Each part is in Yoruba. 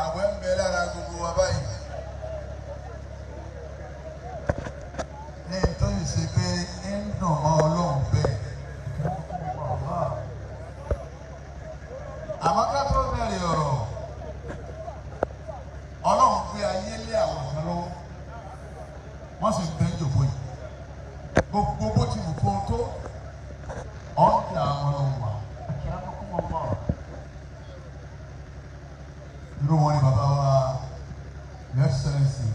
àwẹ̀ ń bẹ lára gbogbo wa báyìí. Ní tó yìí ṣe pé ń dùn mọ́ Ọlọ́run bẹ́ẹ̀. Àmọ́ ká tó bẹ̀rẹ̀ ọ̀rọ̀, Ọlọ́run gbé ayé lé àwọn kan lọ́wọ́, wọ́n sì gbé jòkó yìí. Gbogbo bó ti wù kó tó, ọ̀dà àwọn ọ̀hún wà. Irú wọn ni bàbá wa Excellency.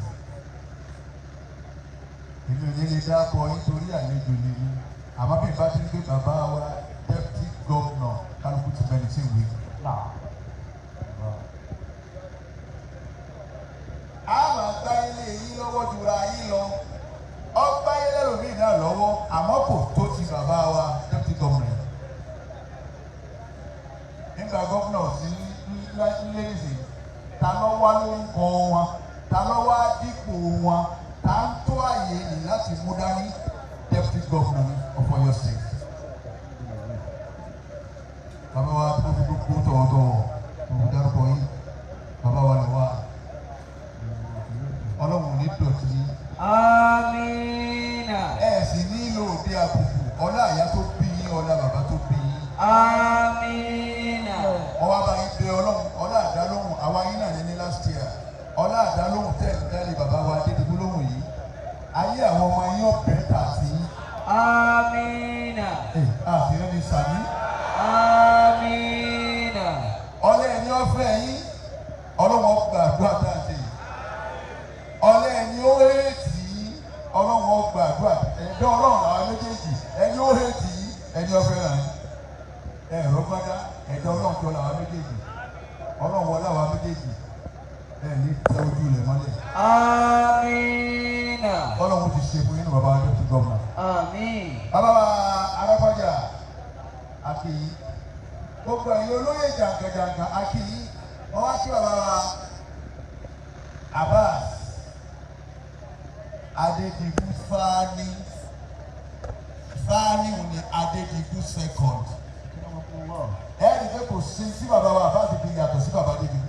Èmi ò ní lè dákọ̀ nítorí àlejò ni mí. Àmọ́ bí ìbá ti ń gbé bàbá wa Deputy Governor kálukú ti bẹ̀rẹ̀ sí ìwé. A máa gbá ilé yín lọ́wọ́ jura yín lọ. Ọgbà ilé lómìn náà lọ́wọ́, àmọ́ kò tó ti bàbá wa Deputy Governor. Nígbà gómìnà sí lẹ́yìn ta ló wá lórúkọ wọn, ta ló wá dípò wọn, ta ń tó àyè ní láti mú dání Deputy Governor of Oyo State. Bàbá wa tó fi gbogbo tọ̀wọ̀tọ̀wọ̀ òun dárúkọ yìí, bàbá wa lè wá. Ọlọ́run ní dọ̀tí. Amina. Ẹ sì nílò òde àbùkù, ọlá àyà tó bí yín, ọlá bàbá tó bí yín. Amina. Ọwọ́ abáyé bẹ Ọlọ́run, ọlá àdálóhùn, àwa yín náà ní last year. Ọlá àdálóhùn tẹ̀ ń dálé bàbá wa Adédìbò lóhùn yìí. Ayé àwọn ọmọ yín ọ̀bẹ tà sí. Amina. Àfihàn ní sàmí. Amina. Ọlẹ́ ẹni ọ̀fẹ́ yín, Ọlọ́run gbàdúrà tá a ṣe yìí. Ọlẹ́ ẹni ó hẹ́ẹ̀tì yín, Ọlọ́run gbàdúrà. Ẹ̀dọ́ Ọlọ́run àwọn méjèèjì, ẹni ó hẹ́ẹ̀tì yín, ẹni ọ̀fẹ́ rà yín. Ẹ̀rọ gbọ́dá, ẹ̀dọ́ Ọlọ́run tó làwọn méjèèjì. Ọlọ́run wọlé àwọn méjèèjì. Ẹ̀ ní tẹ ojú ilẹ̀ mọ́lẹ̀. Amina. Ọlọ́run ti ṣe fún yín ní bàbá Deputy Governor. Àmín. Bàbá wa Arápájà Akíyí. Gbogbo ẹ̀yin olóyè jàǹkàjàǹkà Akíyí. Wọ́n wá sí bàbá wa Abbas Adédìbú Fáání. Fáání ni Adédìbú second. Ẹ̀rí pé kò sí sí bàbá wa Abbas fi yàtọ̀ sí bàbá Adédìbú.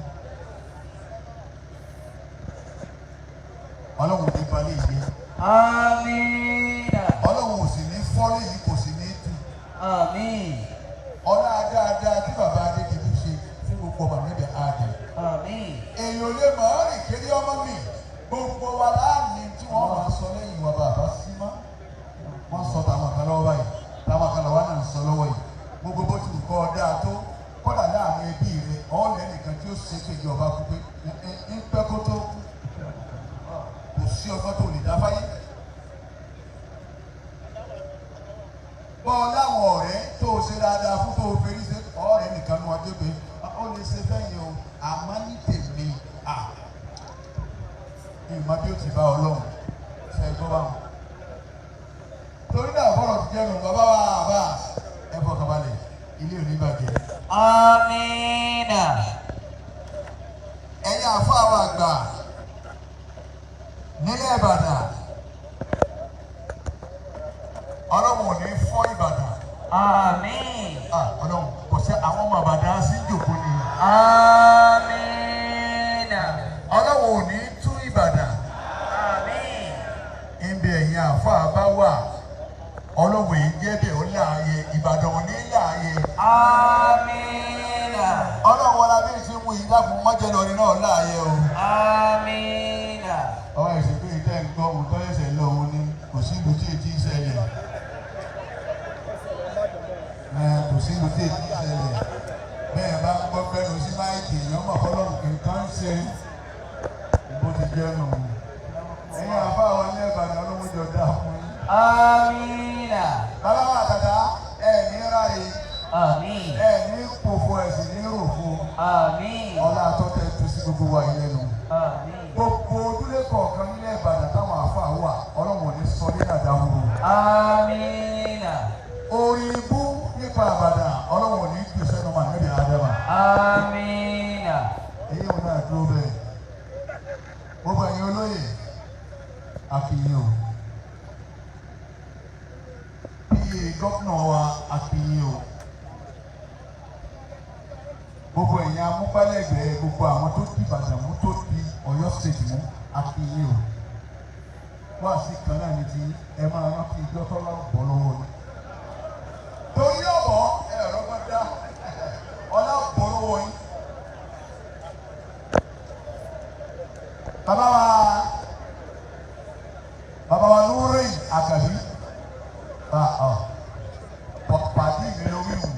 Ọlọ́run ní balẹ̀ ìgbé. Amina. Ọlọ́run ò sì ní fọ́lé yìí, kò sì ní tú. Àmín. Ọlá dáadáa tí bàbá Adédìbú ṣe fún gbogbo ọmọ níbẹ̀ àdé. Àmín. Èèyàn lè mọ̀ ọ́ rìn kéré ọmọ mi. Gbogbo wa láàánú tí wọ́n máa sọ lẹ́yìn wa bàbá sí mọ́. Wọ́n sọ tàwọn kan lọ́wọ́ báyìí, táwọn kan lọ́wọ́ náà ń sọ lọ́wọ́ yìí. Gbogbo bó ti wù kọ́ ọ dáa tó, kọ́dà láàrin ẹbí rẹ̀, ọ̀ọ́lẹ́ nìkan tí ó ṣe péjọ ọba kú pé ń pẹ́ kó tó kú. Kò sí ọgbọ́n tó lè dá fáyé. Bọ́ láwọn ọ̀rẹ́ tó o ṣe dáadáa fún tó o fẹ́rí ṣe ọ̀rẹ́ nìkan ní wọ́n dé pé ó lè ṣe fẹ́yìn o, àmọ́ ní tèmi ìmọ̀ bí ó ti bá Ọlọ́run ṣe gbọ́ bá wọn. Torí náà bọ́lọ̀ ti jẹ́nu bàbá wa àbá ẹ fọkàn balẹ̀, ilé ò ní bàjẹ́. Amina. Ẹ̀yin àfọ àwọn àgbà nílẹ̀ Ìbàdàn, Ọlọ́run ò ní fọ́ Ìbàdàn. Àmín. Ọlọ́run kò sí àwọn ọmọ Ìbàdàn sí ìjòkó ni. Amina. Ọlọ́run ò ní tú Ìbàdàn. Àmín. Ibi ẹ̀yin àfáà bá wà, Ọlọ́run yìí jẹ́ bẹ́ẹ̀ ó láàyè, Ìbàdàn ò ní láàyè. Amina. Ọlọ́run wọlé bí ti mú ìdáàbò mọ́jẹ́lọ́rin náà láàyè o. Amina. Ọwọ́ ẹ̀sìn pé ìtẹ́ ń gbọ́ ohun tó ẹ̀sẹ̀ lọ òun ni kò sí ìlú tí èyí ṣẹlẹ̀. Kò sí ìlú tí èyí ṣẹlẹ̀. Bẹ́ẹ̀ bá ń gbọ́ pẹ́nu sí máìkì èèyàn mọ̀ fọlọ́run nǹkan ń ṣe bó ti jẹ́ nù. Ẹ̀yin àbá wa ní Ìbàdàn Ọlọ́run jọ dá fún yín. Amina. Bàbá wa àtàtà ẹ̀ ní ráyè. Àmín. Ẹ̀ ní pòfo ẹ̀sìn ní ròfo. Àmín. Ọlá àtọ́tẹ̀ tó sí gbogbo wa yìí lẹ́nu. Àmín. Gbogbo ojúlé kọ̀ọ̀kan nílẹ̀ Ìbàdàn táwọn àfa wà, Ọlọ́run ò ní sọ ní àdáhùn. Amina. Orin ibú nípa Ìbàdàn, Ọlọ́run ò ní gbé sẹ́nu màá níbi àdẹ́wà. Amina. Èyí ò náà dúró bẹ́ẹ̀. Gbogbo ẹ̀yin olóyè, àfihàn o. Bí gómìnà wa àfihàn o. Gbogbo ẹ̀yin ẹ̀yin amúgbálẹ́gbẹ̀ẹ́ gbogbo àwọn tó di Ìbàdàn mú tó di Ọ̀yọ́ state mú àfihàn o wá sí kan náà ní ti ẹ máa rántí ìjọ tọ́lá bọ́ lọ́wọ́ ni torí ọ̀bọ̀ ẹ̀rọ gbọ́dá ọlá bọ́ lọ́wọ́ yín. bàbá wa lóore àkàbí pàdé mi lórí wù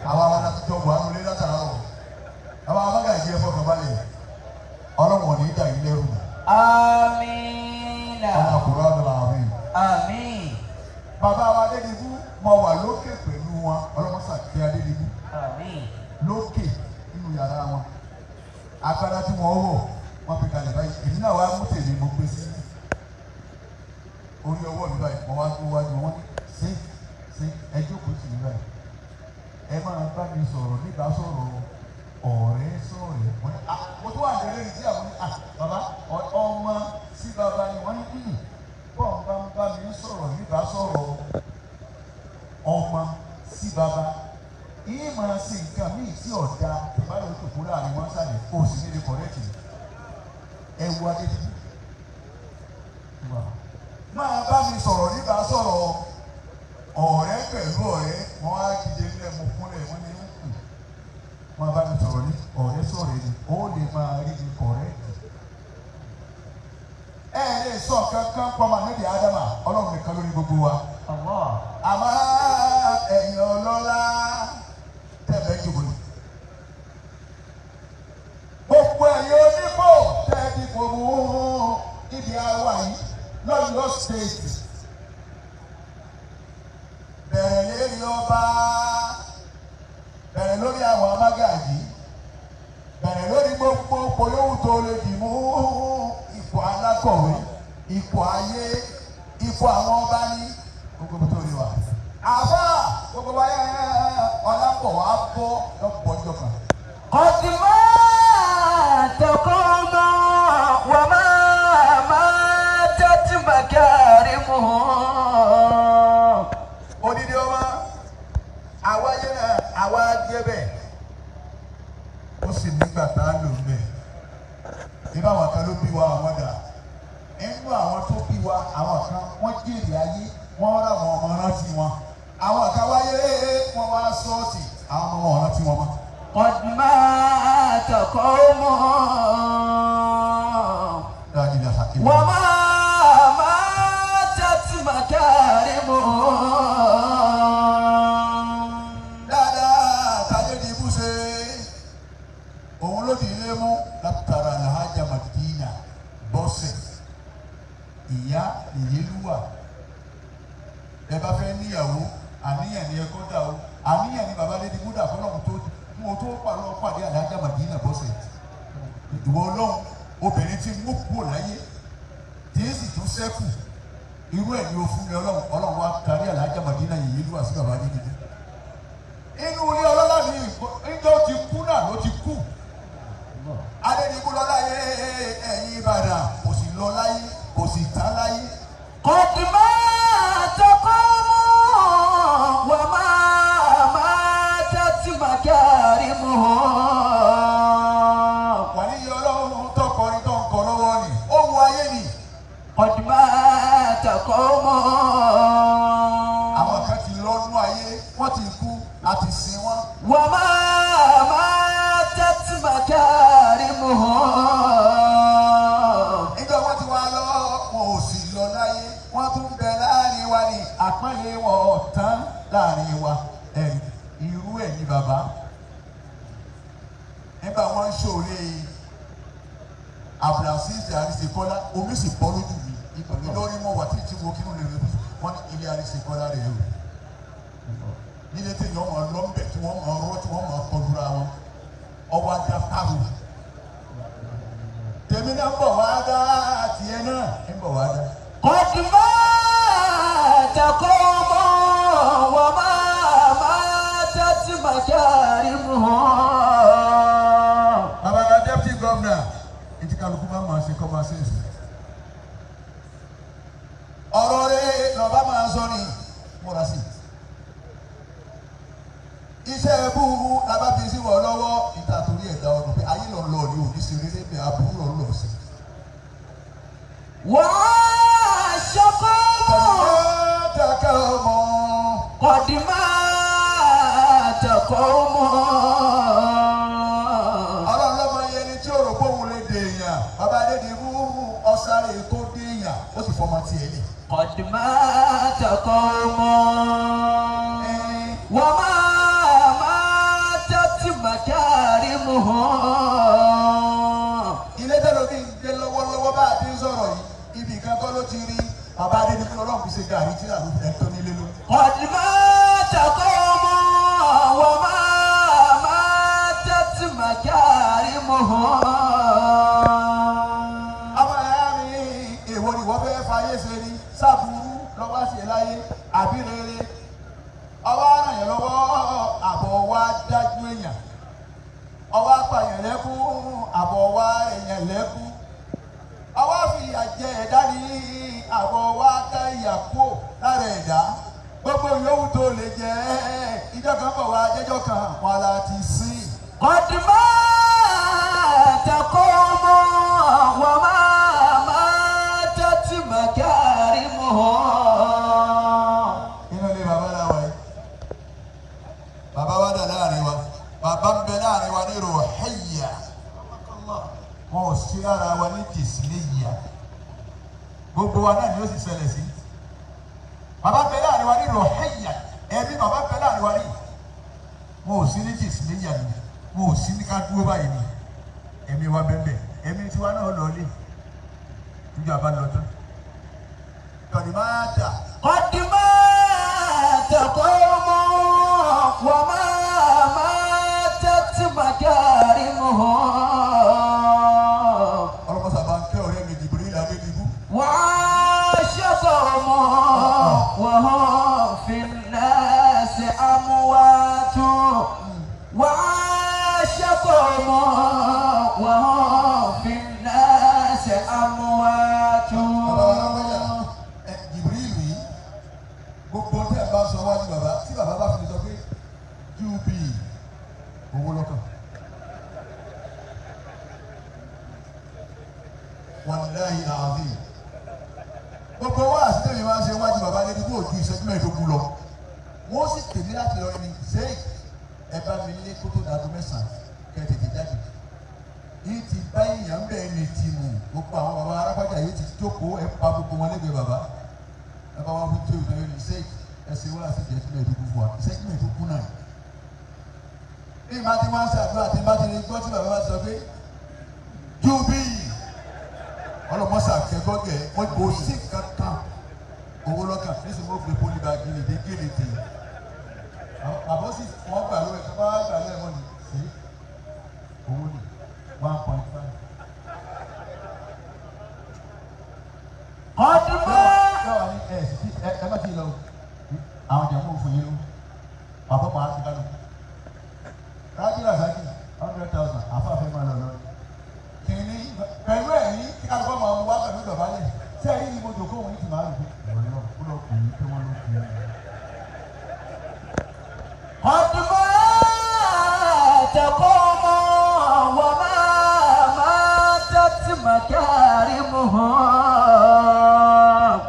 àwa wọn láti jọ buhari lé látàárọ̀ bàbá wa bàgà ìdí ẹ̀fọ́ kan balẹ̀ ọlọ́wọ̀n ní ìdá ilé rù. Amina. ọlọ́kùnrin ọ̀dọ̀ làwọn yìí. Àmín. bàbá wa Adédìbú mọ wà lókè pẹ̀lú wọn ọlọ́mọsà kí Adédìbú Àmín. lókè nínú yàrá wọn agbára tí wọ́n wọ̀ wọ́n fi kalẹ̀ báyìí èmi náà wá mú tèmi mo gbé sí orí ọwọ́ mi báyìí mo wá tó wájú wọn ṣe ẹjọ́ kò tì mí báyìí ẹ máa bá mi sọ̀rọ̀ nígbà sọ̀rọ̀ ọ̀rẹ́ sọ̀rọ̀ wọ́n ní mo tó wà lẹ́rẹ́ ìdí àwọn bàbá ọmọ sí bàbá ni wọ́n ní bọ́ọ̀ bá ń bá mi sọ̀rọ̀ nígbà sọ̀rọ̀ ọmọ sí bàbá yìí máa ṣe nǹkan míì tí ọ̀dà ìbálò tó kú láàrin wọn sáré kó o sì nílé kọ̀rẹ́tì ẹ wo Adédìbú máa bá mi sọ̀rọ̀ nígbà sọ̀rọ̀ ọ̀rẹ́ pẹ̀lú ọ̀rẹ́ wọn á dìde nílẹ̀ mo kúnlẹ̀ wọn ní máa bá mi sọ̀rọ̀ ní ọ̀rẹ́ sọ̀rọ̀ ni ó lè máa rí mi kọ̀rẹ́tì ẹ lè sọ kankan pọ́nmà níbi Ádámà Ọlọ́run nìkan lórí gbogbo wa àmọ́ ẹ̀yin ọlọ́lá tẹ̀lé jùlọ. Gbogbo ẹ̀yin onígbò tẹ̀lé gbogbo ibi àwa yìí lọ́yọ̀ stéètì. Bẹ̀rẹ̀ lérí ọba, bẹ̀rẹ̀ lórí àwọn amágàjì, bẹ̀rẹ̀ lórí gbogbo polówó tó lè dì mú ipò alákọ̀wé, ipò ayé, ipò àwọn ọba ní gbogbo tó rí wa. Àbá gbogbo wa yẹ ọlápọ̀ wa bọ́ lọ́pọ̀ ọjọ́ kan. Ọ̀dìmọ́ àtọkọ́mọ́ wà máa tẹ́tí bàkẹ́rì mú. Odidi ọmọ àwa yẹ àwa jẹ bẹ́ẹ̀ ó sì nígbà tá a lò bẹ́ẹ̀ ibà àwọn kan ló bí wa àwọn dà nínú àwọn tó bí wa àwọn kan wọ́n jèrè ayé wọ́n rà wọn ọmọ rántí wọn àwọn kan wáyé wọ́n wá sọ́ọ̀tì àwọn ọmọ wọn rántí wọn mọ́. Ọ̀dìmọ́ àtọkọ́mọ́ wà máa tẹ́tí bàkẹ́rì mú. dáadáa t'Adédìbú ṣe òun ló di ilé mú látara Alhaja Madina Bọ́sẹ̀ ìyá ìyélúwà ẹ bá fẹ́ níyàwó àníyàn ni ẹ kọ́ dà o àníyàn ni bàbá Adédìbú dà fọlọ́run tó mú o tó pàlọ́ pàdé Alhaja Madina Bọ́sẹ̀ ìwọ Ọlọ́run obìnrin tí mú kúrò láyé tí ń sì tún sẹ́kù irú ẹ̀ ni o fún mi Ọlọ́run wa kárí Alhaja Madina ìyélúwà sí bàbá Adédìbú inú ilé ọlọ́lá mi ìjọ ti kú náà ló ti kú Adédìbú lọ láyé ẹ̀yìn Ìbàdàn kò sì lọ láyé kò sì tán láyé. Ọ̀dìmọ́ àtọkọ́mọ́ wà máa tẹ́tí bàkẹ́rì mú. wà ní iye Ọlọ́run tọkọrin tó ń kọ lọ́wọ́ ni ó wu ayé ni. Ọ̀dìmọ́ àtọkọ́mọ́. àwọn kan ti lọ́nú ayé wọ́n ti kú àti sin wọn. wà máa tẹ́tí bàkẹ́rì mú. nígbà wọ́n ti wá lọ wọn ò sì lọ láyé wọ́n tún bẹ láàrin wa ní àpọ́nlé wọn ọ̀tán láàrin wa irú ẹ̀ ní bàbá nígbà wọ́n ń ṣòro Abdulaziz Àríṣekọ́lá omi sì bọ́ lójú mi ìpàdé lórí wọn wà tí mo kí wọn lè rẹ wọn ní ilé Àríṣekọ́lá rẹ o nílé tí yọọ máa lọ mbẹ tí wọn máa rọ tí wọn máa kọlura wọn ọwọ́ ajá kárò tèmi náà ń bọ̀ wá dá tiẹ̀ náà ń bọ̀ wá dá. Ọ̀dìmọ́ àtọkọ́mọ́ wà máa tẹ́tí bàkẹ́rì mú. Bàbá Deputy Governor ètí kálukú máa máa ṣe kọ́ máa ṣe èsì. ọ̀rọ̀ rẹ̀ lọ́ba máa sọ ni múra sí. iṣẹ́ ẹbú lábá fi sí wọ lọ́wọ́ ìta torí ẹ̀dá ọdún pé ayé lọ lọ ní òní sí rere bẹ́ẹ̀ aburú lọ lọ sí. wà á ṣọkọ́ kàkà ọmọ kọ̀dìmá tẹ̀kọ́ mọ́. ọlọ́run lọ́mọ yẹn ni tí ó rò pé òun lè dè èèyàn bàbá Adédìbú ọ̀sáré kó dé èèyàn ó sì fọmọ tiẹ̀ lẹ̀. kọ̀dìmá tẹ̀kọ́ mọ́. wà má tẹ́tí màkàrí mu hàn. ilé tẹ́lẹ̀ bí ń gbé lọ́wọ́lọ́wọ́ bá a ti ń sọ̀rọ̀ yìí ibì kan kọ́ ló ti rí bàbá Adédìbú ọlọ́run fi ṣe gàrí tí àrùn ẹ̀ tó nílé ló. kọ̀dìmá tẹ̀kọ́ mọ́. wà má tẹ́tí màkàrí mu hàn. ọmọ ẹ̀yà mi èwo ni wọ́n fẹ́ fayé ṣe ni sábúrú lọ́wọ́ ṣe láyé àbí rere ọwọ́ ràn yẹn lọ́wọ́ àbọ̀ wa dájú èèyàn ọwọ́ apààyàn lẹ́kún àbọ̀ wa èèyàn lẹ́kún ọwọ́ fìyà jẹ ẹ̀dá ní àbọ̀ wa ká ìyà kú lára ẹ̀dá gbogbo yòówù tó lè jẹ ìjọ kan bọ̀ wá jẹ́jọ́ kan wọn la ti sìn. kọ̀dìmá tẹ̀kọ́ mọ́. wà má tẹ́tí màkàrí mu hàn. inú ilé bàbá làwọn yìí bàbá wa dà láàrin wa bàbá ń bẹ láàrin wa ní rọ̀hẹ́yà wọn ò sí ara wa ní tìsílẹ̀yà gbogbo wa náà ni ó sì ṣẹlẹ̀ sí bàbá ń bẹ láàrin wa ní rọ̀hẹ́yà ẹbí bàbá ń bẹ láàrin wa ní wọn ò sí ní tìsílẹ̀yà ni wọn ò sí ní ká dúró báyìí ni ẹ̀mí wa bẹ́ẹ̀ ẹ̀mí tiwa náà lọ lé níjọ́ àbá lọ tán kọ̀dìmáàtà. kọ̀dìmá tẹ̀kọ́ mọ́. wà má tẹ́tí màkàrí mu hàn. ọlọ́mọ sábà ń kẹ́ ọ̀rẹ́ mi Jibril Adédìbú. wà á ṣọkọ́ mọ́. wà á fi nàásì amúwátú. wà á ṣọkọ́ mọ́. wà á fi nàásì amúwátú. Jibril yìí gbogbo tí ẹ bá sọ wájú bàbá tí bàbá bá fi sọ pé UB owó lọ́kàn wàláhì ààbì gbogbo wa àti tẹ̀lé wa ń ṣe wájú bàbá Adédìbú ojú ìṣẹ́jú mẹ́ẹ̀ẹ́dógún lọ wọ́n sì tèmi láti lọ ní sẹ́yìn ẹ bá mi lé kótó dàdú mẹ́sàn-án kẹ́ ẹ tètè jáde yìí ti bá èèyàn ń bẹ̀ẹ́ ní tìmù gbogbo àwọn bàbá arábájà yìí ti jókòó ẹ pa gbogbo wọn lẹ́gbẹ̀ẹ́ bàbá ẹ bá wọn fún tó ìtàn yìí ní sẹ́yìn ẹsẹ̀ wọ́n àti ìjẹ́jú mẹ́ẹ̀ẹ́dógún fún wa ìṣẹ́jú mẹ́ẹ̀ẹ́dógún náà bí ìbá ti wọ́n ń ṣàdúrà tí ìbá ti lè gbọ́ tí bàbá bá sọ pé UB ọlọ́mọṣà kẹ́gọ́gẹ́ wọ́n kò sí kankan owó lọ́kàn nísìnyí wọ́n gbé pólí bá gírídé gírídé àbọ̀ sì wọ́n gbà lóye tó bá gbà lóye wọ́n ní sí owó ní 1.5. kọ̀dìmá. yọ̀wá ní ẹ má ti lọ àwọn jàmbá òfin yìí ló bàbá máa ti dánù rájí rasaki 100,000 àfáàfẹ́ máa lọ lọ́rùn kìíní pẹ̀lú ẹ̀yìn kí alùpùpù máa mú wá pẹ̀lú ìdọ̀bálẹ̀ tí ẹ̀yìn ni mo jòkó òun ti máa lù fún ìwọ̀n náà kúlọ̀ kù ní kí wọ́n ló fi ẹ̀. kọ̀dìmá tẹ̀kọ́ mọ́. wà má tẹ́tí màkàrí mu hàn.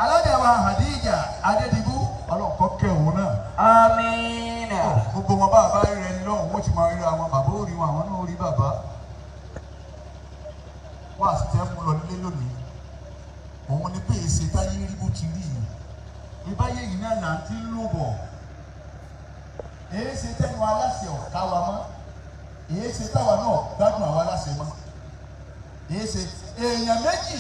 alájà wa Hadija Adédìbú ọlọ́kọ́ kẹ́ òun náà. àmín. gbogbo wọn bá bá rẹ ní lọ́hùn wọ́n ti máa rí àwọn bàbá ó rí wọn àwọn náà ó rí bàbá wọ́n àti tẹ́ mú lọ nílé lónìí òun ni pé èsì táyé rí bó ti rí yìí ìbáyé yìí náà là ń ti lò bọ̀ èyí ṣe tẹ́nu aláṣẹ ọ̀ká wa mọ́ èyí ṣe táwa náà gbádùn àwọn aláṣẹ mọ́ èyí ṣe èèyàn méjì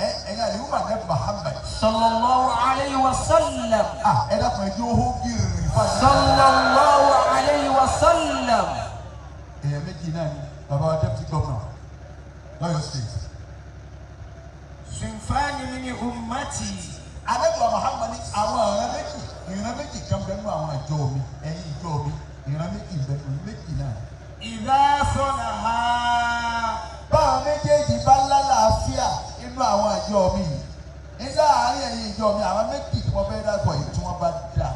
ẹ̀yìn àlè wúmà ní Muhammad. sallallahu alayhi wa sallam. ẹ dákun ẹjọ́ ó gírì fàájì. sallallahu alayhi wa sallam. èèyàn méjì náà ni bàbá wa deputy governor lọ́yọ̀ state. sinfani min ummati. alẹ́kọ̀ọ́ Muhammad àwọn ìran méjì kan bẹ́ẹ̀ nínú àwọn ìjọ mi ẹ̀yìn ìjọ mi ìran méjì bẹ́ẹ̀ nínú méjì náà. ìdá sọ̀nà ha. báwọn méjèèjì bá lálàáfíà nínú àwọn ìjọ mi nígbà àárín ẹ̀yìn ìjọ mi àwọn méjì tí wọ́n fẹ́ dàgbọ̀ yìí tí wọ́n bá dà.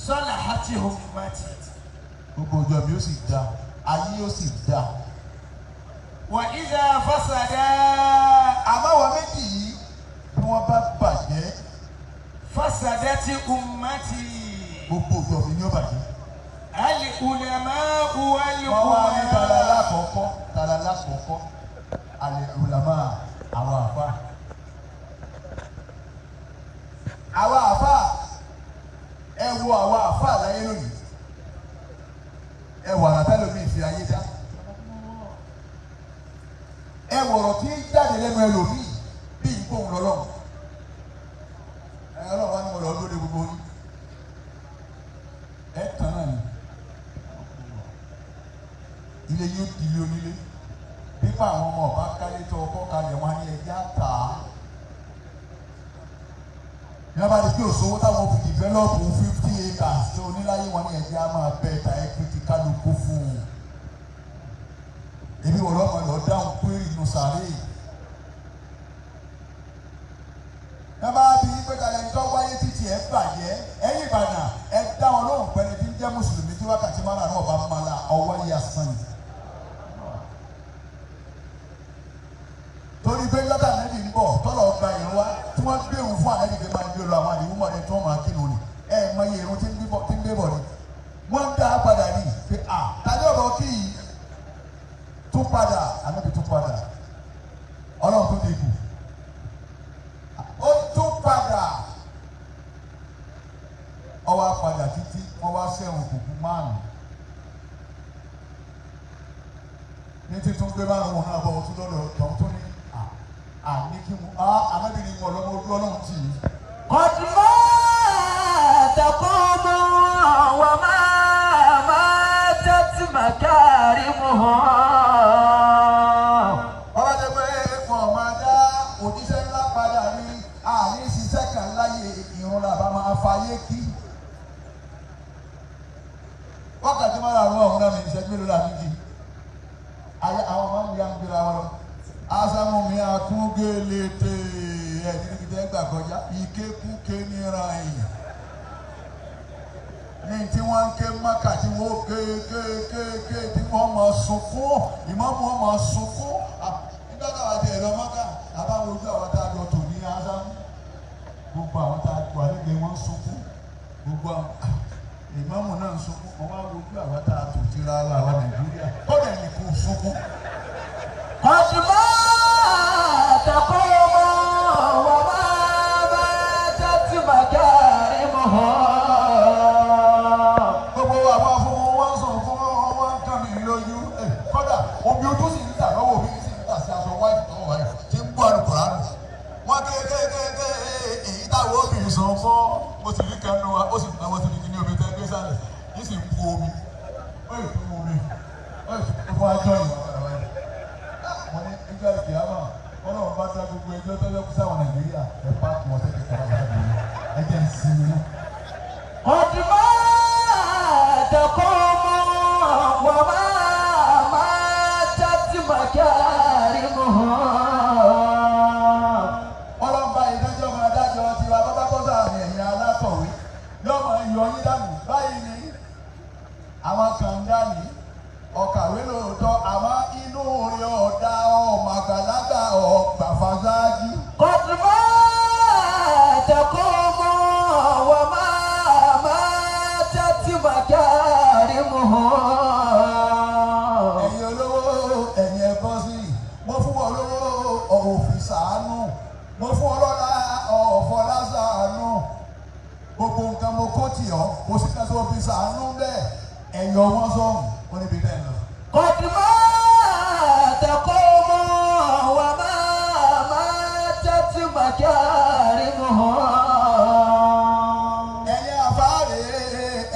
sọ̀nà ha. salahati ummati. gbogbo ìjọ mi ó sì dá ayé ó sì dá. Wa idha fasada. àmọ́ àwọn méjì yìí bí wọ́n bá bàjẹ́. Fasadati ummati. gbogbo ìjọ mi ni ó bàjẹ́. Al-ulama'u wọ́n wá ní tala lákọ̀ọ́kọ́ al-ulama àwọn àfa. àwọn àfa ẹ wo àwọn àfa láyé lónìí ẹ wọ àràtà lómi ìfi ayé dá ẹ wọ̀rọ̀ tí jáde lẹ́nu ẹlòmíì bí ìgbóhùn lọ́lọ́run ẹ ọlọ́run wá ní mo lọ lóde gbogbo yín ẹ tán náà ni ilé yóò di ilé onílé pípa àwọn ọmọ ọba kálé tó ọkọ kalẹ̀ wọn ní ẹja tà á ní wọ́n bá di pé òṣòwò táwọn fi dìvẹ́lọ́pù 50 acres tó oníláyé wọn ní ẹja máa bẹ́ẹ̀ ta equity kálukú fún un èmi wọ̀ lọ́mọ lọ dáhùn pé inú sàárè ní wọ́n bá di pé kalẹ̀ ń tọ́ wáyé títí ẹ̀ bàjẹ́ ẹ̀yìn Ìbàdàn ẹ̀ dáhùn lóhùn pẹ́ni tí ń jẹ́ mùsùlùmí tí wákàtí máa rà ọba mọ́lá ọwọ́ yíyá sàn yìí. torí pé lọ́tà nẹ́bí ń bọ̀ tọ́lọ̀ gba ìrún wa tí wọ́n gbé òun fún àlẹ́ nìkan máa ń gbé lọ àwọn àdìmú mọ̀ ní tí wọ́n máa kírun ni mọ iye irun tí ń gbé bọ̀ ni wọ́n ń dá padà ní pé tàbí ọ̀rọ̀ kí yìí tún padà ànábì tún padà ọlọ́run tó dìbò ó tún padà ọwọ́ padà títí wọ́n wá sẹ́wọ̀n kùkù márùn-ún ní títún gbé márùn-ún náà bọ̀ ọtún lọ́dọ̀ tó ní ní kí mu arábìnrin wọn lọ́mọ ojú ọlọ́run tì í. Qadma taqumu wa ma matat makarimuhu. ọba jẹ́ pé wọn máa dá òjíṣẹ́ ńlá padà ní àní ṣiṣẹ́ kan láyé ìrún làbá máa fàyè kí. wákàtí máa rà rún ọ̀hún náà mi ìṣẹ́jú mélòó làbí kí. àwọn máa ń ya ń gbéra wọn lọ. asamu mi akungelete ẹdínlẹkìtẹ gbà kọjá ìkékúké níra ẹ̀yìn ní tí wọ́n ń ké maka tí wọ́n kékékéké tí wọ́n máa sunkún ìmọ̀mù wọn máa sunkún nígbà táwọn àti ẹ̀rọ maka àbáwọn ojú àwọn tá a jọ tò ní asamu gbogbo àwọn tá a jọ àlejò wọn sunkún gbogbo àwọn ìmọ̀mù náà sunkún wọn wá ojú àwọn tá a tò tira àwọn Nàìjíríà kọ́dà ní kò sunkún. Qadma taqumu wa ma matat makarimuhu. gbogbo àwọn afọwọ́ wọn sọ fún wọn kàn mí lójú kódà omi ojú sì ń tà lọ́wọ́ mi sì ń tà sí aṣọ wáìtì lọ́wọ́ wáyé tí ń gbọ́ àlùkòrán wọn kéékèèké èyí táwọn obìnrin sọ fún mo sì rí kẹnu wa ó sì ń tàwọn síbi kíní omi tẹ́ gbé sálẹ̀ yìí sì ń pu omi ó yìí fún omi ó yìí fún ajọ́ ìwà wọ́n ní ìjọ ìkìyàmà ọlọ́run bá dá gbogbo ẹjọ́ tó yẹ kó sáwọn Nàìjíríà ẹ̀ bá kún ọ̀sẹ̀ kẹta bá dá ẹ jẹ́ ìsinmi náà. Qadma taqumu wa ma matat makarimuhu. ọlọ́run bá ìdájọ́ máa dájọ́ tiwa bábá bọ́sà àmì ẹ̀yìn alátọ̀wé yóò máa yọ yín dànù báyìí ni àwọn kan dání ọ̀kàwé lóòótọ́ àmọ́ inú rẹ̀ ọ̀dà ọmọ àgbàlagbà ọ̀gbà fàṣáájú. Qadma taqumu wa ma matat makarimuhu. ẹ̀yin olówó ẹ̀yin ẹ̀bọ́ sí i mo fún ọ lówó òfin ṣàánú mo fún ọ lọ́la ọ̀fọ̀lá ṣàánú gbogbo nǹkan mo kó tì ọ́ mo sì ká tó fi ṣàánú bẹ́ẹ̀ ẹ̀yọ̀ wọn sọ̀hún ó níbi bẹ́ẹ̀ lọ. Qadma taqumu wa ma matat makarimuhu. ẹ̀yin àfáàrè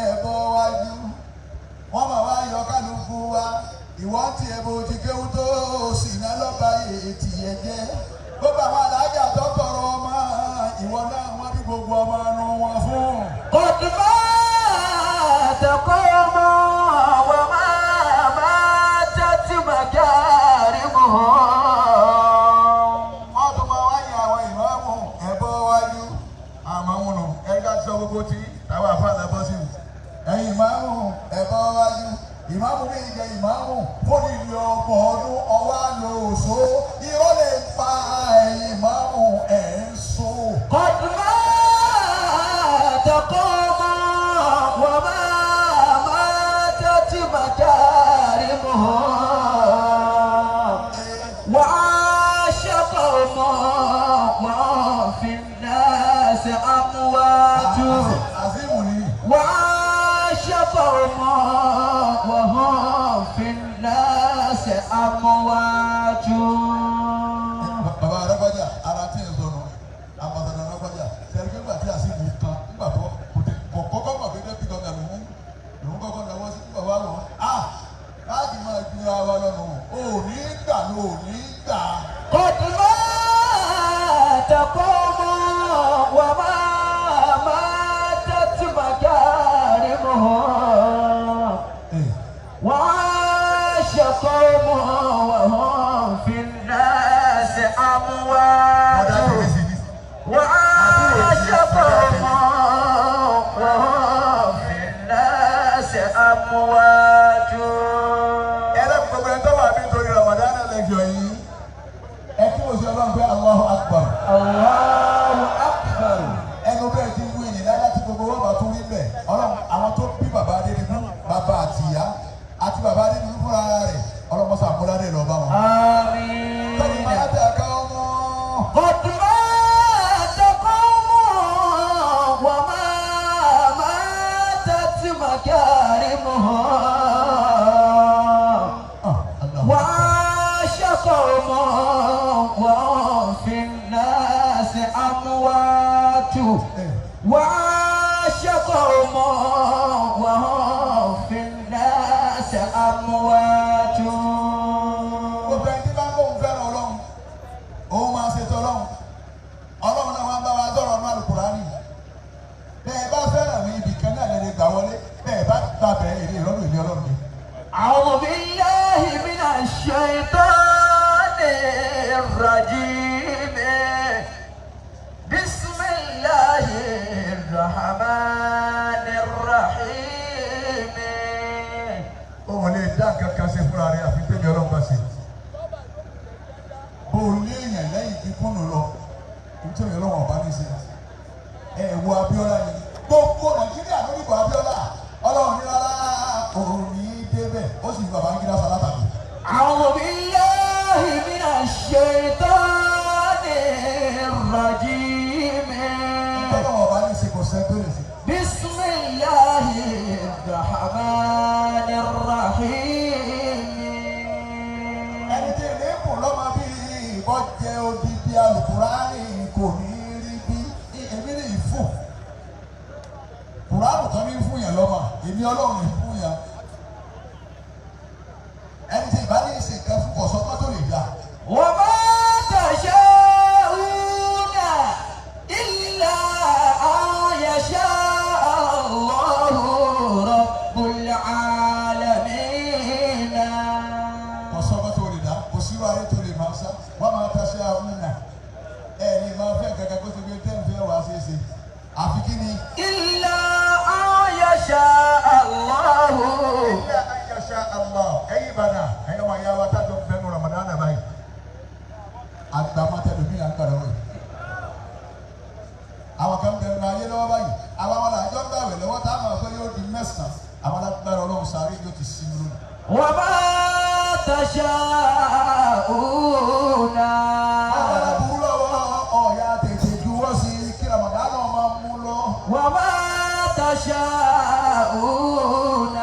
ẹ̀bọ wájú wọ́n máa wá yọ kálukú wa ìwọ́n ti ẹ̀bọ ti kéwú tó sì ná lọ́ba ètì yẹn jẹ́ gbogbo àwọn alájà tó tọrọ ọmọ ìwọ náà wọ́n bí gbogbo ọmọ ẹnu wọn fún. Qadma taqumu wa ma matat makarimuhu. wọ́n tún máa wáyé àwọn ìmáàmù ẹ̀bọ wájú àmọ́ wọn nù ẹ̀ka sọ gbogbo tí táwọn àfáàlà bọ́ sí i ọwọ́ àlọ́ òṣó irọ́ lè pa ẹ̀yìn ìmáàmù ẹ̀ ń so. قد مات قوم وما ماتت مكارمهم وعاش قوم وفي الناس أموات Azimu ni. وعاش قوم وهم في الناس أموات. Bàbá Arábájà ara tí ń sọnù àbàtàdà Arábájà sẹ́ni pé gbàtí Azimu kan nígbà tó kò kọ́kọ́ mọ̀ pé dẹ́pítì ọ̀gá lòun kọ́kọ́ náwó sí bàbá lòun láti máa gbin ara wa lọ́nu òní gbà ló òní gbà. قد مات قوم وما ماتت مكارمهم وعاش قوم وهم في الناس أموات وعاش قوم وهم في الناس أموات. Gbogbo ẹni tó wà bí nítorí Ramadan lẹ́jọ́ yìí ẹ kí mo ṣe ọlọ́run pé Allahu Akbar. Allahu Akbar. Ẹnu bẹ́ẹ̀ ti wú ìyìn láyé tí gbogbo wọn bá tún rí bẹ́ẹ̀ ọlọ́run àwọn tó bí bàbá Adédìbú bàbá àti ìyá àti bàbá Adédìbú fúnra rẹ̀ ọlọ́mọṣà múládé lọ bá wọn. Àmín. Tọ́ni máa tẹ̀ ká ọmọ. قد مات قوم وما ماتت مكارمهم وعاش قوم وهم في الناس أموات وعاش قوم وهم في الناس أموات. Gbogbo ẹni tí bá ń bọ̀ ń fẹ́ràn ọlọ́run òun máa ṣe tọ́lọ́run ọlọ́run náà wọ́n bá wa dọ̀rọ̀ ọ̀nà Al-Kùránì bẹ́ẹ̀ bá fẹ́ràn mi ibì kan náà lè gbà wọlé bẹ́ẹ̀ bá gbà bẹ́ẹ̀ èrè ìrọ́lù ìlú ọlọ́run ni. أعوذ بالله من الشيطان الرجيم بسم الله الرحمن الرحيم. Òun lè dá nǹkan kan ṣe fúnra rẹ̀ àfi pé ní ọlọ́run bá ṣe. Bó o lé èèyàn lẹ́yìn kíkúnnù lọ nítorí ọlọ́run ọba ní í ṣe. Ẹ wo Abíọ́lá ni gbogbo Nàìjíríà ló dìbò Abíọ́lá ọlọ́run ní rárá òun ní í débẹ̀ ó sì fi bàbá ń gíra sálátà mi. أعوذ بالله من الشيطان الرجيم Ọlọ́run ọba ní í ṣe kò sẹ́ tó lè ṣe. بسم الله الرحمن الرحيم. Ẹni tí ilé kù lọ́mọ bíi ìbọn jẹ odidi Al-Kùránì kò ní rí bí èmi ní ìfún. Kùránì kan ní fún yẹn lọ́mọ èmi ọlọ́run ní fún yẹn. Ẹni tí ìbá ní ìsìnkan fún ọ̀sọ́gbọ́n tó lè dá. وما تشاءون إلا أن يشاء الله رب العالمين. Ọ̀sọ́gbọ́n tó lè dá kò sí wáyé tó lè máa sá wọ́n máa taṣẹ́ àwọn nà. Ẹni máa fẹ́ gẹ́gẹ́ kó ti gbé tẹ́ǹfẹ́ wá ṣe é ṣe. Àfi kí ni? إلا أن يشاء الله. Ilé ayọ̀ṣà Allah ẹ̀yin Ìbàdàn ẹ̀yin ọmọ ìyá wa tájọ fẹ́nu Ramadan báyìí. Àgbàmọ́tẹ́ lómi à ń gbàdọ̀ wẹ̀. Àwọn kan bẹ̀rù ayé lọ́wọ́ báyìí. Àwọn ọmọ làjọ ń gbàwẹ̀ lọ́wọ́ tá a máa fẹ́ yóò di mẹ́sàn-án. Àwọn alágbára Ọlọ́run sáré yóò ti sinmi lónìí. وما تشاءون. Agbára burú lọ́wọ́ ọ̀ya tètè juwọ́ sí kí Ramadan náà máa mú lọ. وما تشاءون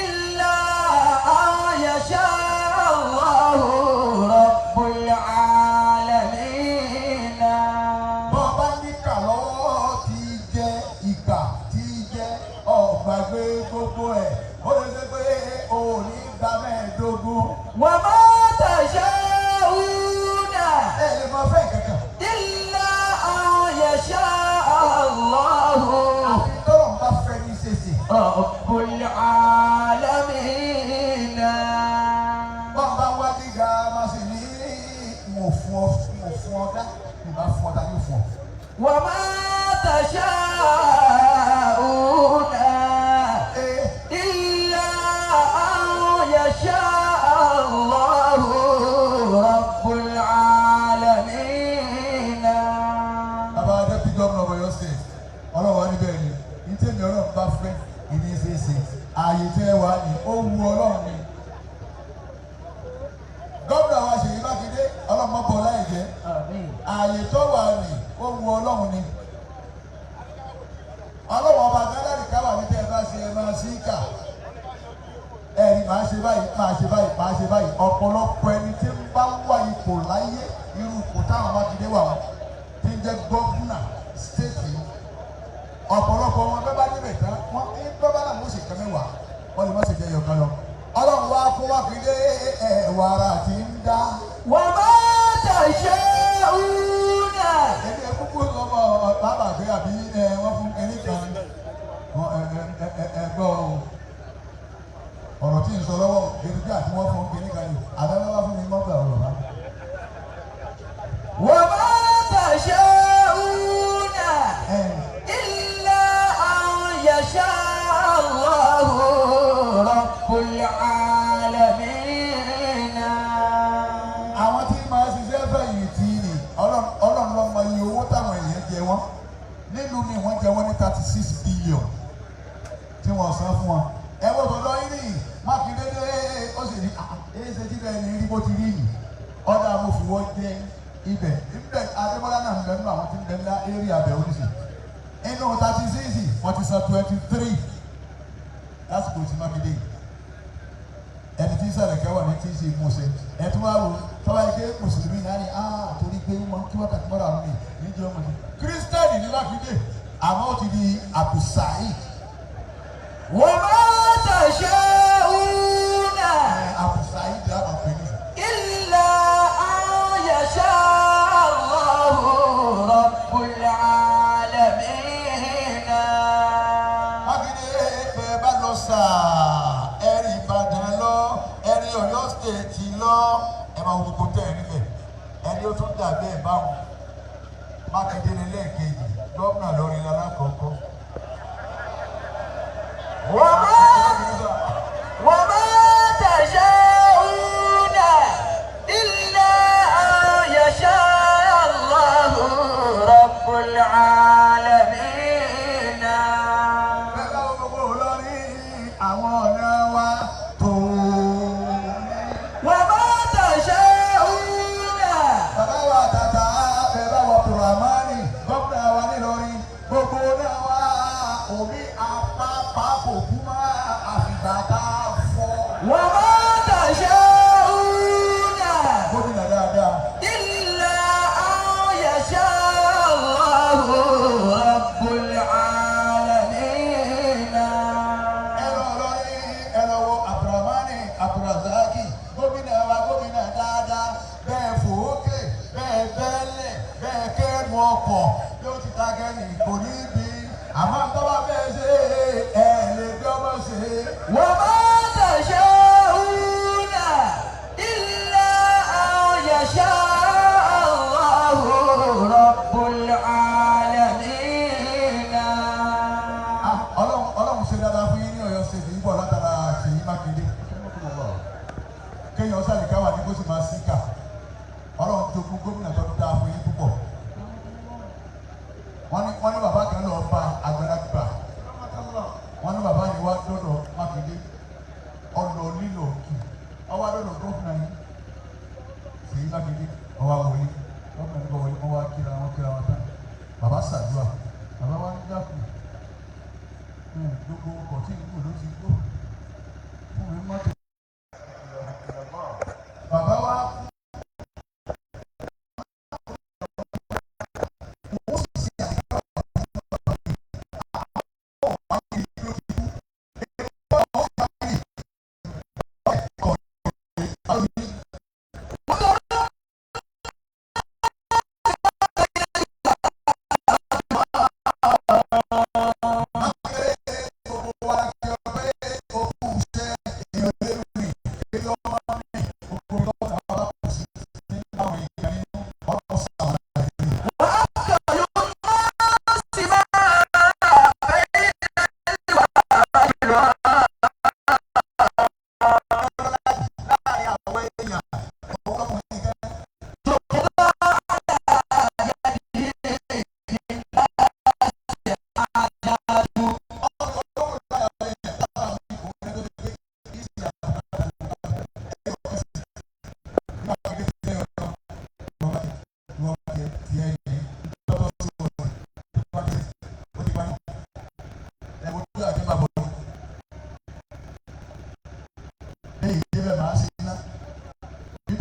إلا أن يشاء الله رب العالمين. Bọ́ bá ní kà lọ́wọ́ tí jẹ́ ìgbà tí jẹ́ ọ̀gbàgbé gbogbo ẹ̀. Ó lè ṣe pé òní gba mẹ́ẹ̀ẹ́dógún. وما تشاءون Ẹ lè máa fẹ́ kankan. إلا أن يشاء الله Àfi tọ́lọ̀ ń bá fẹ́ ní ṣèṣe. رب العالمين. Bọ́n bá wá gíga máa sì ní mo fún ọ dá. Ìbá fún ọ dá yóò fún ọ. وما تشاءون إلا أن يشاء ni ó wu Ọlọ́run ni. Gómìnà wa Ṣèyí Mákindé ọlọ́mọ bọ̀ láì jẹ́ ààyè tó wà ní ó wu Ọlọ́run ni. Ọlọ́run ọba gálárì káwà ní tẹ́ ẹ bá ṣe ẹ máa sí kà ẹ̀rí máa ṣe báyìí máa ṣe báyìí máa ṣe báyìí ọ̀pọ̀lọpọ̀ ẹni tí ń bá wà ipò láyé irú ipò táwọn Mákindé wà wọn tí ń jẹ́ gómìnà stéètì ọ̀pọ̀lọpọ̀ wọn bẹ́ẹ̀ bá níbẹ̀ tán wọ́n ní bẹ́ẹ̀ bá náà mú ṣèkẹ́ mẹ́wàá wọ́n lè má ṣe jẹ́ yọ̀kan lọ. Ọlọ́run wá fún Mákindé wàrà tí ń dá. wà má tasha'una. ẹni ẹ kúkú lọ́mọ bàbá àgbẹ̀ àbí wọ́n fún ẹni kan ẹgbọ́ ọ̀rọ̀ tí ń sọ lọ́wọ́ gẹ́gẹ́ àti wọ́n fún ẹni kan ní àbẹ́wọ́ wá fún mi mọ́gbà ọ̀rọ̀ bá. wà má tasha'una illa an yasha Allahu rabbul alamin. Àwọn tí máa ṣiṣẹ́ fẹ̀yìntì ni Ọlọ́run ló mọ iye owó táwọn èèyàn jẹ wọ́n nínú mi wọ́n jẹ wọ́n ní 36 billion tí wọ́n san fún wọn. Ẹ wọ́n tó lọ yín ní Mákindé dé ó sì ní ṣe tí bẹ́ẹ̀ ni rí bó ti rí yìí ọ̀dà amòfìwọ́ jẹ ibẹ̀ Adébọ́lá náà ń bẹ nínú àwọn tí ń bẹ ní eré abẹ́ oníṣẹ́ inú 36 wọ́n ti san 23 lásìkò tí Mákindé yìí ẹni tí sàlẹ̀ kẹwàá ní tí ń ṣe mọ̀ọ́sẹ̀ ẹ̀tún wá wò tọ́wá ike mùsùlùmí náà ni torí pé wọ́n kí wákàtí mọ́ra àwọn mi níjọ́ ọmọ mi kírísítẹ́nì ní Mákindé àmọ́ ó ti di Abdulsaheed. wà má tasha'una Abdulsaheed àwọn pè ní. illa an yasha Allahu rabbul alamin. Mákindé bẹ́ẹ̀ bá lọ sáà ẹ̀rí Ìbàdàn lọ ẹ̀rí Ọ̀yọ́ stéètì lọ ẹ̀ máa gbogbo tẹ̀ ẹ̀ níbẹ̀ ẹni ó tún dàbí ẹ̀ báwọn Mákindé ní lẹ́ẹ̀kejì gómìnà lórí lálákọ̀ọ́kọ́. wà má tasha'una illa an yasha Allahu rabbul alamin. Bẹ́ẹ̀ bá gbogbo olórin àwọn ọ̀nà wa tó. wà má tasha'una. Bàbá wa tàtà bẹ́ẹ̀ bá wọ Abdulrahmani gómìnà wa nílọrin gbogbo náà wá omi apápá kò kú mọ́ àfìgbà tá a fọ́. wà má tasha'una Gómìnà dáadáa. illa an yasha Allahu rabbul alamin. Ẹ̀rọ ọlọ́rin ẹ̀rọ wo Abdulrahmani Abdulrazaki gómìnà wa gómìnà dáadáa bẹ́ẹ̀ fòókè bẹ́ẹ̀ bẹ́ẹ̀lẹ̀ bẹ́ẹ̀ kẹ́nu ọkọ̀ yóò ti ta kẹ́ni kò ní bí àmọ́ tọ́ba bẹ́ẹ̀ ṣe ẹ̀ lè bí ọmọ ṣe. wà má tasha'una illa an yasha Allahu rabbul alamin. Ọlọ́run ṣe dáadáa fún yín ní Ọ̀yọ́ ṣe èyí bọ̀ látara Ṣèyí Mákindé kéèyàn sáré káwà ní kó sì máa sí kà Ọlọ́run jogún gómìnà tó dáa fún yín púpọ̀. Wọ́n ní bàbá kan lọ bá àgbàlagbà wọ́n ní bàbá yìí wá dọ́dọ̀ Mákindé ọ̀nà lílò kì ọwọ́ dọ́dọ̀ gómìnà yìí Ṣèyí Mákindé ọwọ́ wọlé gómìnà nípa wọlé wọ́n wá kíra wọn tán bàbá ṣàdúrà bàbá wa ń dákun gbogbo ọkọ̀ tí ìlú ló ti gbó fún mi mọ́tò. Bàbá wa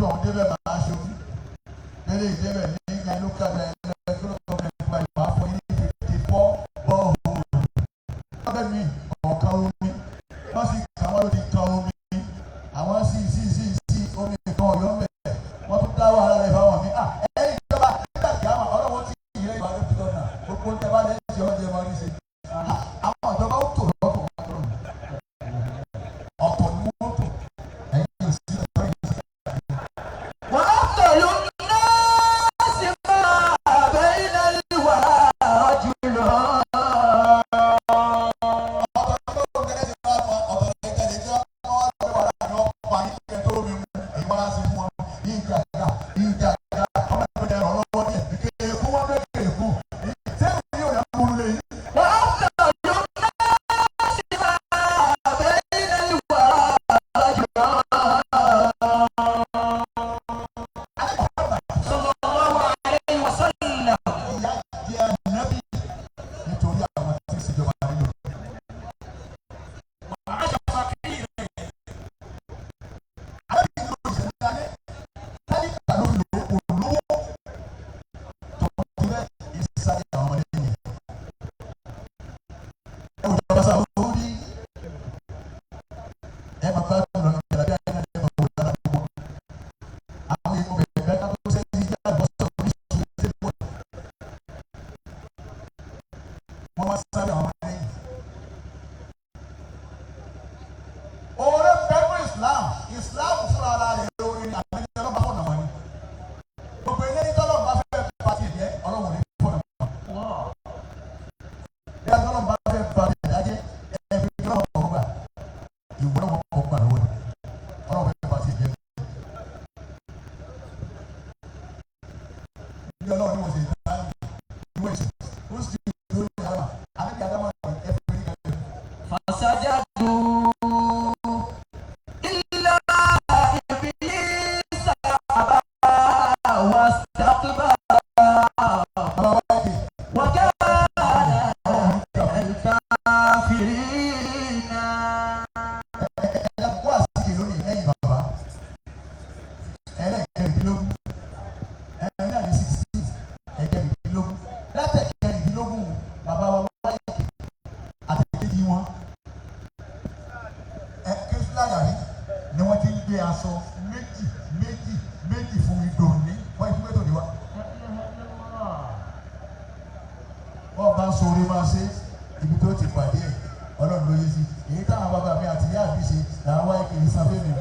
tó ń débẹ̀ máa ṣojú tẹ́lẹ̀ ìdébẹ̀ ní ìgbà lókà ẹ̀ẹ́dẹ́gbẹ̀rún gọ́ọ̀mẹ̀ntì gba ìwà fún yín ní 54 bọ́ọ̀hù lọ́bẹ̀ mi ọ̀kan omi wọ́n sì kà wọ́n ló ti kan omi àwọn sí omi kan ọ̀yọ́ mẹ́ wọ́n tún dá wàhálà rẹ̀ fáwọn mi ẹ̀yìn ìjọba nígbà tí àwọn ọlọ́wọ́ ti ìrẹ́ ìwà ló ti lọ́nà gbogbo ń tẹ́ bá lẹ́yìn tí ọ̀jẹ̀ máa rí sí àwọn ìjọba ó tò lọ́tọ̀ ọ̀tọ̀ ni wọ́n tò ẹ̀yìn sí ọ̀tọ̀ yìí. وأفضل الناس ما بين الورى رجل وأفضل الناس ما بين الورى رجل صلى الله عليه وسلم وعاش فقيرا Islam fúnra ara rẹ̀ lórí ní àgbẹ̀yẹ ọlọ́ba fọ̀nà wọn ni gbogbo eléyìí tọ́lọ̀ bá fẹ́ pàtì ìjẹ́ ọlọ́run ní fọ̀nà wọn. bí tọ́lọ̀ bá fẹ́ pàtì ìdájẹ́ ẹ̀fí tọ́lọ̀ kọ̀ gbà ìwé náà wọ́n kọ̀ gbà lọ́wọ́ ni ọlọ́run fẹ́ pàtì ìjẹ́. bí ọlọ́run ní wọ́n ṣe dá ìwé ìṣe ó sì ti lórí àmà àbíkí àdámà ẹ̀fí ní kẹ́kẹ́. فسجدوا إلا إبليس أبى واستكبر وكان من الكافرين. ni wọ́n ti ń gbé aṣọ méjì fún mi dòní wọ́n ti gbé dòní wá. wọ́n bá ń sọ orí máa ṣe ibi tó ti pàdé ẹ̀ ọlọ́run ló yé sí èyí táwọn bàbá mi àti ìyá mi ṣe làwọn wáyé kì í sáfẹ́ mi.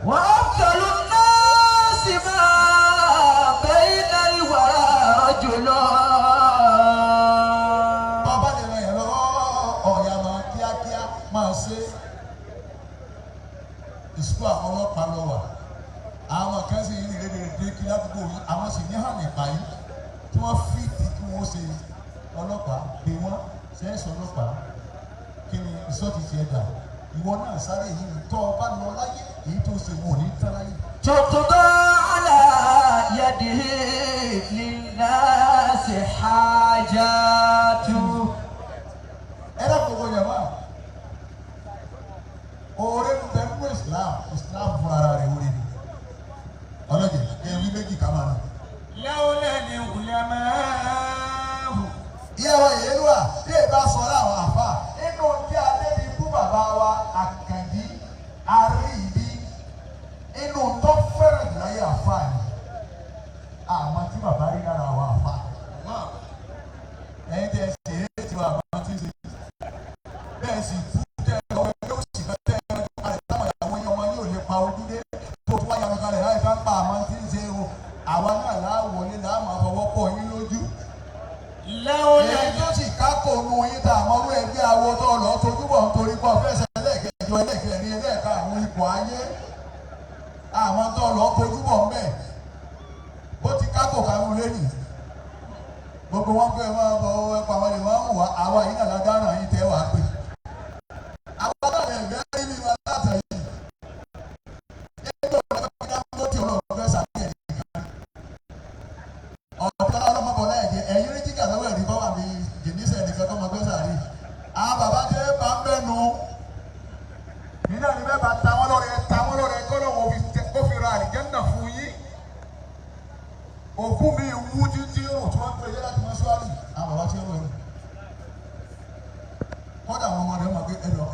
وأفضل الناس ما بين الورى رجل. bàbá lè ràn yẹn lọ́wọ́ ọ̀yà máa kíákíá máa ṣe ìsúkú àwọn ọlọ́pàá lọ wà àwọn kan sì ń rìn lédèrèdè kí ládùúgbò yìí àwọn sì ní hàn nípa yìí tí wọ́n fìtì kí wọ́n ṣe ọlọ́pàá pé wọ́n sẹ́ẹ̀sì ọlọ́pàá kí ni ìsọ́ọ̀tì ti ẹ̀dá ìwọ náà sáré yìí tọ́ ọ bá lọ láyé èyí tó ṣe wọn ò ní tán láyé. تطغى على يده للناس حاجات. ẹ dákun wọ yàrá oore ń bẹ fún Islam fún ara rẹ̀ oore ni ọlọ́jẹ̀ ewì méjì ká máa nà. لولا العلماء. ìyàwó yẹn wà bí ẹ bá sọ láwọn àfa inú tí alẹ́ ní fún bàbá wa Àkànjí Àríyìbí inú tó fẹ́rẹ̀ láyé àfa ni àmọ́ tí bàbá rí lára àwọn àfa ẹ̀yin tẹ́ ṣe é tí bàbá ti ṣe bẹ́ẹ̀ sì kú tẹ́ ọ yóò sì fẹ́ tẹ́ ẹ kalẹ̀ táwọn ìyàwó yẹn wọn yóò lè pa ojúdé tó tún wáyà kalẹ̀ láì ká pa àmọ́ tí ń ṣe o àwa náà láwọlé láàmú àfọwọ́pọ̀ yín lójú. èyí tó sì kákò nu yín tá àmọ́ orú ẹgbẹ́ awo tó lọ tójú bọ̀ nítorí pọ̀ fẹsẹ̀ ẹlẹ́ẹ̀kẹjọ ẹlẹ́ẹ̀kẹrin ẹlẹ́ẹ̀ka àwọn ipò ayé àwọn tó lọ tójú bọ̀ mbẹ́ bó ti kákò kárú lẹ́yìn gbogbo wọn pé máa bọ ẹ̀pọ̀ àwọn èèyàn máa ń wà àwa yìí nàlá dáná yìí tẹ́ wàá pè àwọn adájọ́ ẹ̀gbẹ́ rí mi wá látàrí ẹgbẹ́ òun ẹgbẹ́ tó ti ọlọ́run fẹ́ sàbí ẹ̀ ọ̀pọ̀ ọlọ́mọbọ̀ náà ẹ̀jẹ̀ ẹ̀yìn rí jíjà lọ́wọ́ ẹ̀rí bọ́wà mi jìnnìṣẹ́ nìkan tó mọ gbé sàárì àwọn bàbá jẹ́ bá ń bẹ́nu nínú ẹni bẹ́ẹ̀ bá ta wọ́n lọ́rẹ̀ kọ́ lọ́wọ́ kó fi ra àlìjẹ́nnà fún òkú mi wú títí rò tí wọ́n ń pè é láti mọ́ṣúárì àwọn bàbá tí ó rò ó kọ́dà àwọn ọmọ rẹ̀ mọ̀ pé ẹ̀yọ̀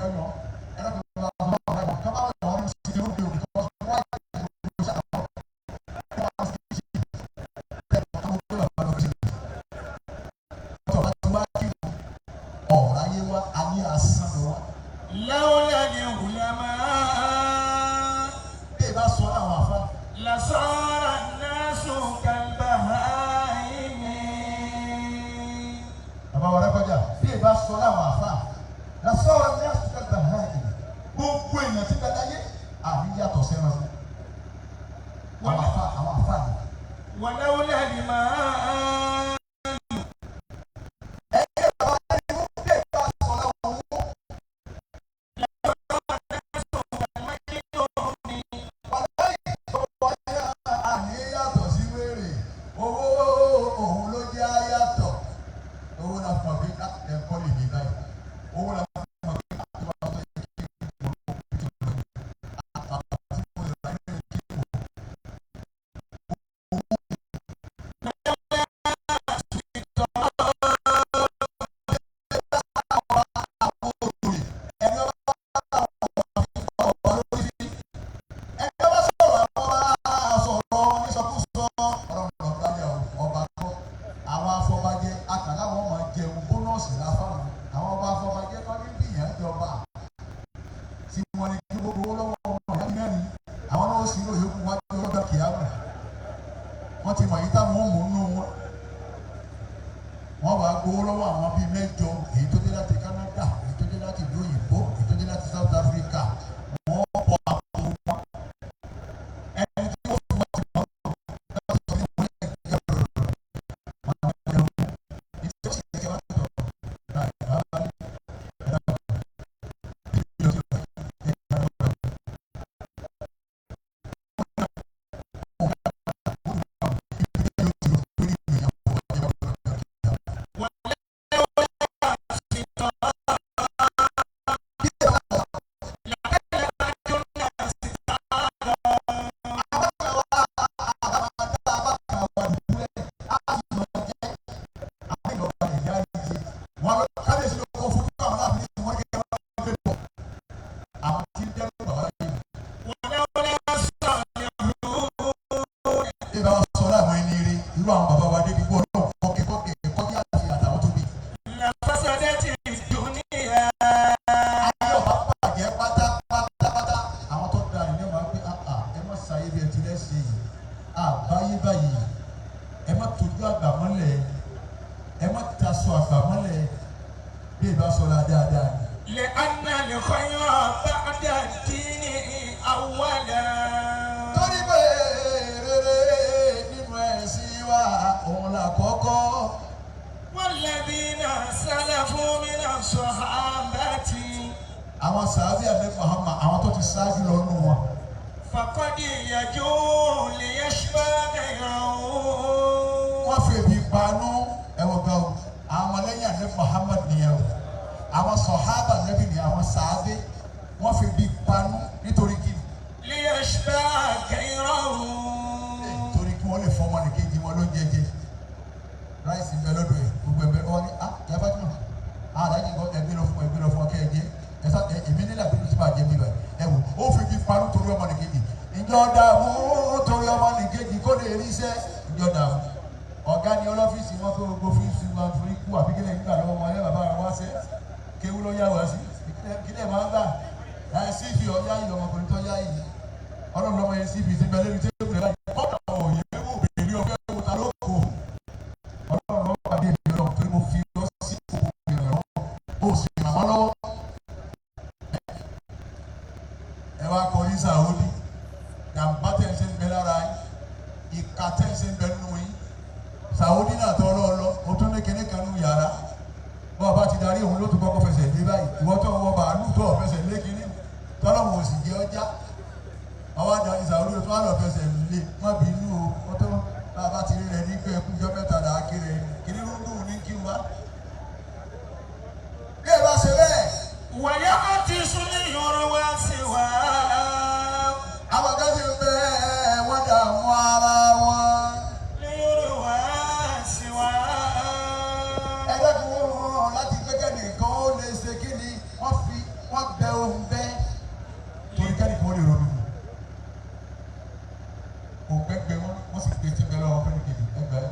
òpẹ́pẹ́ wọ́n sì gbé tẹ́gbẹ́ lọ́wọ́ fẹ́ẹ́ kejì ẹgbẹ́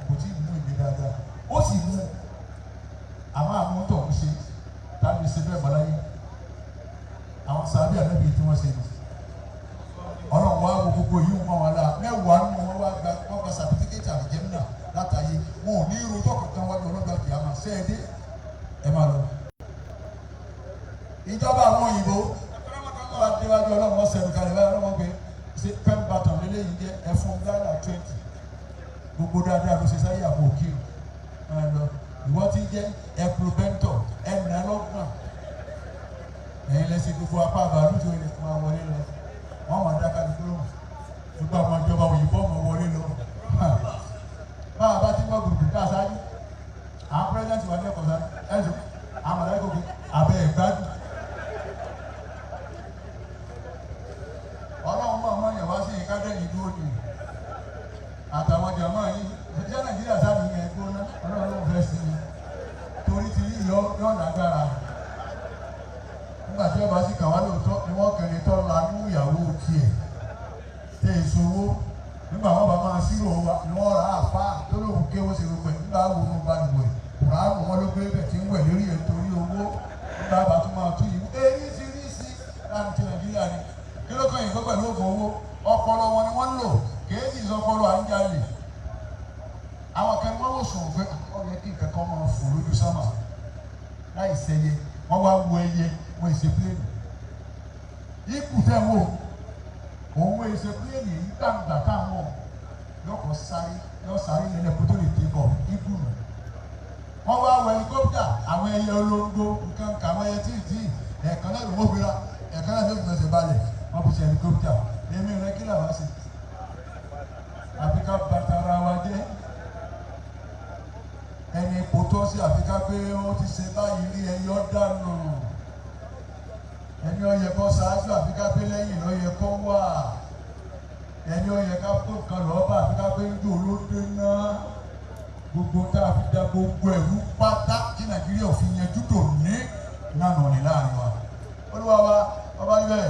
kò tí ì mú ìgbé dáadáa ó sì mú àmọ́ àwọn tó ń ṣe tábìlì ṣe bẹ́ẹ̀ bọ́láyé àwọn sábẹ́ àlẹ́bí tí wọ́n ṣe nù ọlọ́run wá wo gbogbo yìí mọ́ wọn la mẹ́wàá nù wọn wá gba sàtífíkẹ́tì àlùjẹ́mínà látàyè wọn ò ní irun tó kankan wájú ọlọ́gbà kìámà sẹ́ẹ̀dẹ́ ẹ máa lọ. ìjọba àwọn òyìnbó wọ́n déwájú ọlọ́run wọn sẹ̀rù kalẹ̀ báyìí ọlọ́run gbé ṣe pen baton lélẹ́yìn jẹ́ ẹ̀fọn Ghana 20 gbogbo dáadáa ló ṣe sáyé àpò òkè máa lọ ìwọ ti jẹ́ ẹ̀pùrọ̀bẹ́ntọ̀ ẹ̀nà lọ́gbọ̀n ẹ̀yin lẹ́sìn gbogbo apá àbálù tó yẹ kó máa wọlé lọ wọ́n máa dá kálukú lóhùn gbogbo àwọn ìjọba òyìnbó máa wọlé lọ báwa bá ti ń bọ́ gbùgbù ká sáájú àwọn pírẹ́sidẹ́ntì wà ní ẹ̀kọ́ sáré ẹ̀sùn àwọn ọ̀dọ́ ìkókè abẹ́ ìgbádùn ọlọ́run máa mọ̀ yẹn wá sí ìkádẹ́yìn dúró ni àtàwọn jàmọ́ yìí ṣé Nàìjíríà sáà nìyẹn ẹgbẹ́ náà ọlọ́run ló ń fẹ́ sí i torí ti yí yọ lágbára nígbà tí ọba sì kà wá lóòótọ́ ni wọ́n kẹ́ni tọ́ la ní ìyàwó tiẹ̀ tẹ ìṣòwò nígbà wọn bá máa ṣírò wa ni wọ́n ra àpá tó lóun kéwọ́ sí gbogbo ẹ̀ nígbà wo ló bá nìwẹ̀ kùránù wọn ló gbé bẹ̀ tí ń wẹ̀ lórí ẹ̀ torí owó nígbà bá tún máa tún yìí èyí ti rí sí láti ti Nàìjíríà ni kí ló kàn yín gbọ́ pẹ̀lú oògùn owó ọpọlọ wọn ni wọ́n ń lò kéèjì ìsọpọlọ à ń jalè àwọn kan wọ́n wò sùn pé ọ̀yẹ kí nǹkan kan máa fò lójú sámà láì sẹ́yẹ wọ́n wá wo ẹyẹ wọ́n ìṣe pléènì ikú tẹ̀ wò òun ìṣe pléènì yìí gbàǹgbà táwọn yọkọ̀ sáré nílẹ̀ kó tó lè tẹ̀ bọ̀ ikú nù wọ́n wá wọ ẹlikọ́pítà àwọn ẹyẹ olóńgbò nǹkan kà àwọn ẹyẹ tíì ẹ̀ẹ̀kan náà ló wọ́n fi ra ẹ̀ẹ̀kan náà ló fi fẹsẹ̀ balẹ̀ wọ́n fi ṣe ẹlikọ́pítà èmi rẹ kí làwọn ṣe àfi ká bàtàrà wa jẹ́ ẹni kò tọ́ sí àfi ká pé ó ti ṣe báyìí rí ẹyọ dànù ẹni ọyẹ kọ́ ṣáájú àfi ká pé lẹ́yìn lọ́yẹ kọ́ wà ẹni ọyẹ ká kó nǹkan lọ́ọ́ bá àfi ká pé ń jò ló dé náà gbogbo tá a fi da gbogbo ẹ̀rú pátá tí Nàìjíríà ò fi yanjú tò ní ìlànà ní láàrin wa olúwa wa ọba ibẹ̀.